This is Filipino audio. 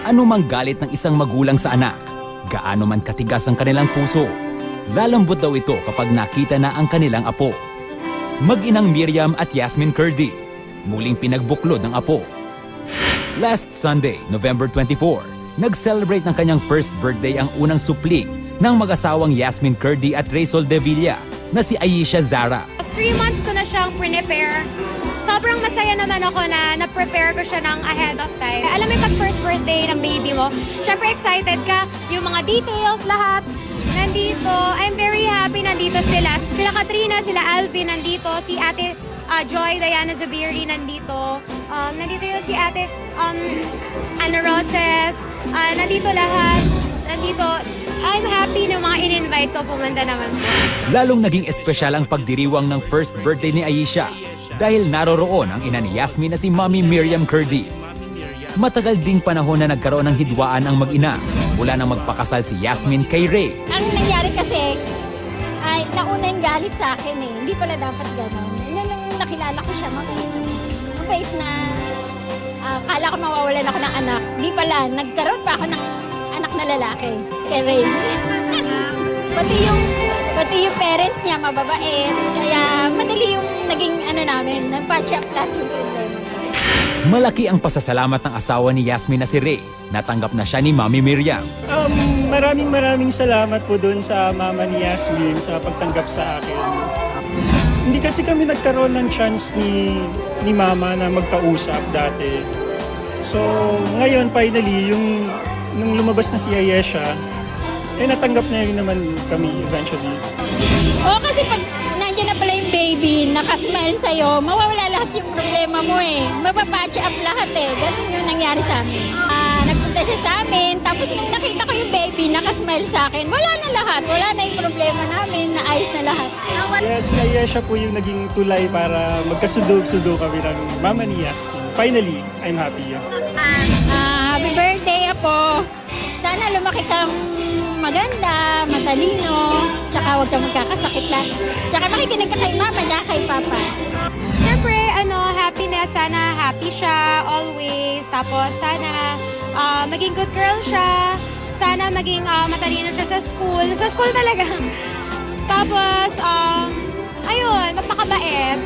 Anumang galit ng isang magulang sa anak, gaano man katigas ang kanilang puso, lalambot daw ito kapag nakita na ang kanilang apo. Mag-inang Miriam at Yasmin Curdy, muling pinagbuklod ng apo. Last Sunday, November 24, nag-celebrate ng kanyang first birthday ang unang supling ng mag-asawang Yasmin Curdy at Raisol De Villa na si Aisha Zara. 3 months ko na siyang prepare. Sobrang masaya naman ako na na-prepare ko siya ng ahead of time. Alam mo yung pag-first birthday ng baby mo, syempre excited ka, yung mga details, lahat nandito. I'm very happy nandito sila. Sila Katrina, sila Alvin nandito, si Ate Joy, Diana Zubiri nandito. Nandito yung si Ate Ana Roses. Nandito lahat. Nandito. I'm happy na mga in-invite ko pumunta naman po. Lalong naging espesyal ang pagdiriwang ng first birthday ni Aisha dahil naroroon ang ina ni Yasmin na si Mommy Miriam Curdy. Matagal ding panahon na nagkaroon ng hidwaan ang mag-ina mula nang magpakasal si Yasmin kay Ray. Ang nangyari kasi, ay nauna yung galit sa akin eh. Hindi pala dapat gano'n. Nung nakilala ko siya, mabait na kala ko mawawalan ako ng anak. Hindi pala, nagkaroon pa ako ng anak na lalaki kay Ray. pati yung parents niya mababait. Kaya madali yung naging namin, nag-patch up lahat yung problema. Malaki ang pasasalamat ng asawa ni Yasmin na si Ray. Natanggap na siya ni Mommy Miriam. Maraming salamat po doon sa mama ni Yasmin sa pagtanggap sa akin. Hindi kasi kami nagkaroon ng chance ni mama na magkausap dati. So ngayon finally, nung lumabas na si Ayesha, natanggap na rin naman kami eventually. Oo, kasi pag nandiyan na pala yung baby, nakasmile sa'yo, mawawala lahat yung problema mo eh. Mapapatch up lahat eh. Ganun yung nangyari sa amin. Nagpunta siya sa amin, tapos nung nakita ko yung baby, nakasmile sa akin, wala na lahat. Wala na yung problema namin, naayos na lahat. Yes, Ayesha po yung naging tulay para magkasudo-sudo kami ng mama ni Yasmin. Finally, I'm happy. Happy birthday, Apo! Sana lumaki kang maganda, matalino, tsaka huwag kang magkakasakit lang. Tsaka makikinig ka kay mama, tsaka kay papa. Siyempre, happiness, sana happy siya always. Tapos sana maging good girl siya. Sana maging matalino siya sa school. Sa school talaga. Tapos, ayun, magpakabait.